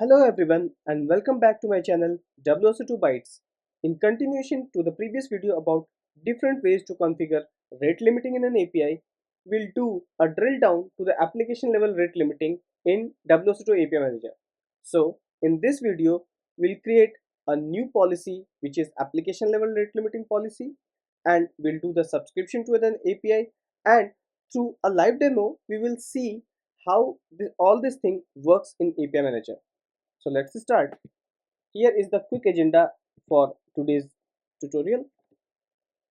Hello everyone and welcome back to my channel WSO2 Bytes. In continuation to the previous video about different ways to configure rate limiting in an API, we'll do a drill down to the application level rate limiting in WSO2 API Manager. So in this video, we'll create a new policy which is application level rate limiting policy, and we'll do the subscription to an API, and through a live demo we will see how all this thing works in API Manager. So let's start. Here is the quick agenda for today's tutorial.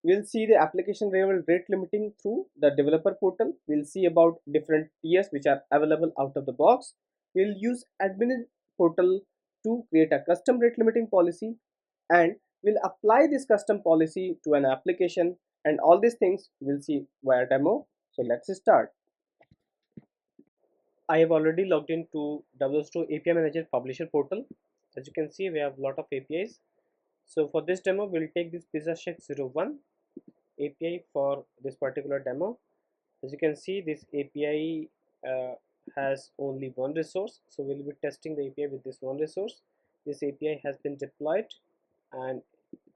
We'll see the application level rate limiting through the developer portal. We'll see about different tiers which are available out of the box. We'll use admin portal to create a custom rate limiting policy, and we'll apply this custom policy to an application, and all these things we'll see via demo. So let's start. I have already logged into WSO2 API Manager Publisher portal. As you can see, we have a lot of APIs. So for this demo, we'll take this PizzaShack01 API for this particular demo. As you can see, this API has only one resource. So we'll be testing the API with this one resource. This API has been deployed and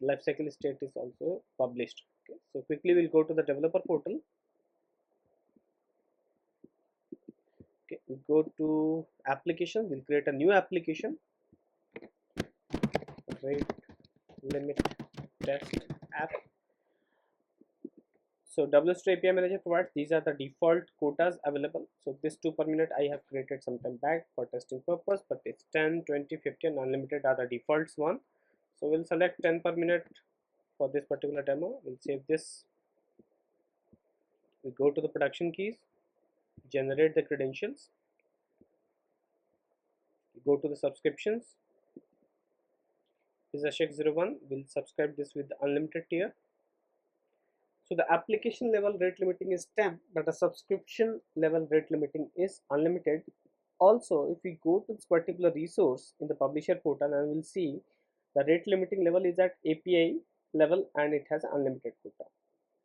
lifecycle state is also published. Okay. So quickly we'll go to the developer portal. Okay, we go to application. We'll create a new application. Rate limit test app. So WSO2 API Manager provides these are the default quotas available. So this 2 per minute I have created some time back for testing purpose, but it's 10, 20, 50 and unlimited are the defaults one. So we'll select 10 per minute for this particular demo. We'll save this. We go to the production keys, generate the credentials, we go to the subscriptions. PizzaShack01 will subscribe this with the unlimited tier. So the application level rate limiting is 10, but the subscription level rate limiting is unlimited. Also, if we go to this particular resource in the publisher portal, and we'll see the rate limiting level is at API level and it has unlimited quota.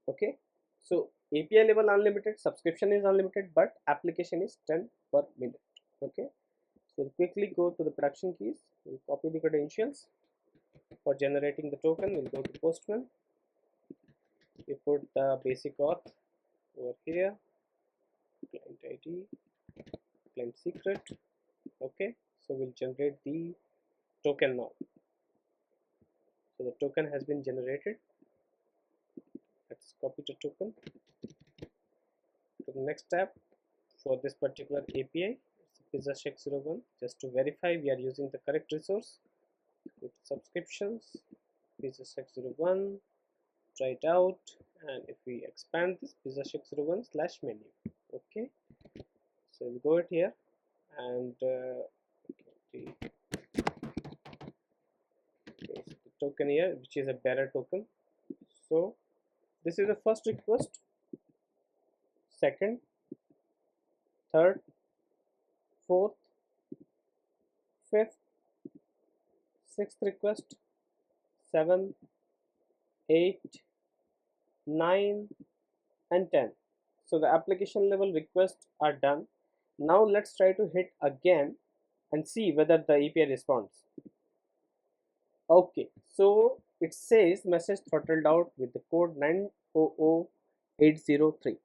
Okay, so API level unlimited, subscription is unlimited, but application is 10 per minute. Okay, so we'll quickly go to the production keys. We'll copy the credentials. For generating the token, we'll go to Postman. We put the basic auth over here, client ID, client secret. Okay, so we'll generate the token now. So the token has been generated. Let's copy the token to the next tab. For this particular API, it's PizzaShack01. Just to verify we are using the correct resource. With subscriptions, PizzaShack01, try it out, and if we expand this PizzaShack01/menu. Okay, so we'll go it here and the token here, which is a bearer token. So this is the first request, second, third, fourth, fifth, sixth request, 7, 8, 9 and 10. So the application level requests are done. Now let's try to hit again and see whether the API responds. Okay, so it says message throttled out with the code 900803.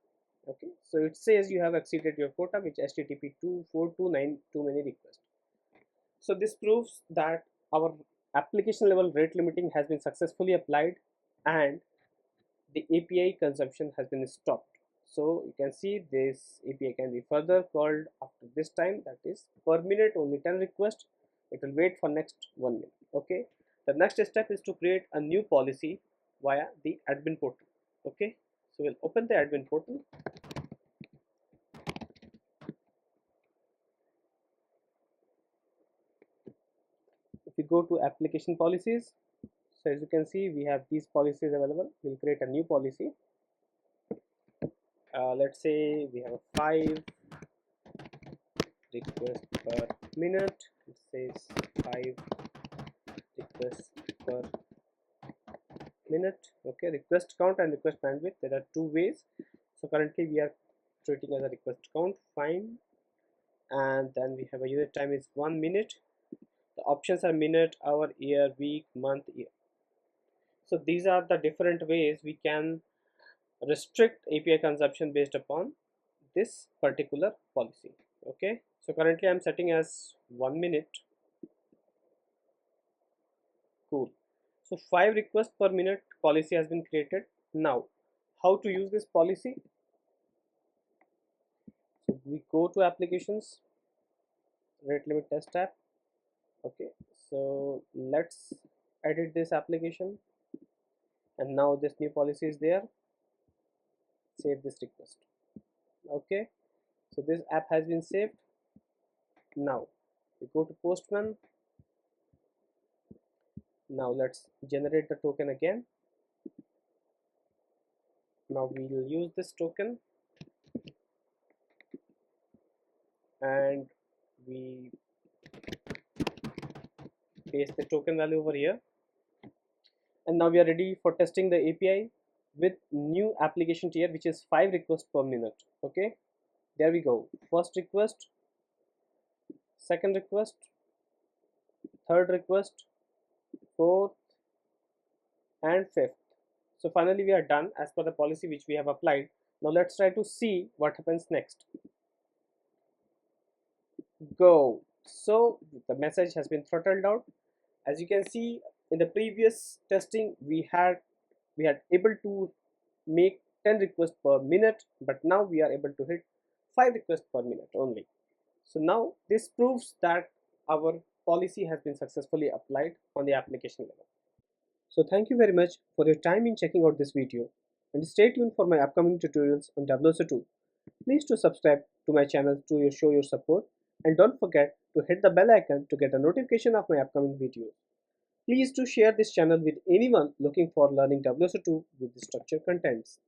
Okay, so it says you have exceeded your quota, which HTTP 2429 too many requests. So this proves that our application level rate limiting has been successfully applied and the API consumption has been stopped. So you can see this API can be further called after this time, that is per minute only 10 requests. It will wait for next 1 minute. Okay, the next step is to create a new policy via the admin portal. Okay, so we'll open the admin portal. If we go to application policies, so as you can see we have these policies available. We'll create a new policy. Let's say we have 5 requests per minute. It says 5 requests per minute. Okay, request count and request bandwidth, there are 2 ways. So currently we are treating as a request count, fine, and then we have a unit time is 1 minute. options are minute, hour, year, week, month, year. So these are the different ways we can restrict API consumption based upon this particular policy. Okay, so currently I'm setting as 1 minute. Cool. So 5 requests per minute policy has been created. Now how to use this policy? So we go to applications, rate limit test app. Okay, so let's edit this application, and now this new policy is there. Save this request. Okay, so this app has been saved. Now we go to Postman. Now let's generate the token again. Now we will use this token and we paste the token value over here, and now we are ready for testing the API with new application tier, which is 5 requests per minute. Okay, there we go. First request, second request, third request, fourth and fifth. So finally we are done as per the policy which we have applied. Now let's try to see what happens next. Go. So the message has been throttled out. As you can see, in the previous testing we had able to make 10 requests per minute, but now we are able to hit 5 requests per minute only. So now this proves that our policy has been successfully applied on the application level. So thank you very much for your time in checking out this video, and stay tuned for my upcoming tutorials on WSO2. Please do subscribe to my channel to show your support, and don't forget to hit the bell icon to get a notification of my upcoming videos. Please do share this channel with anyone looking for learning WSO2 with the structured contents.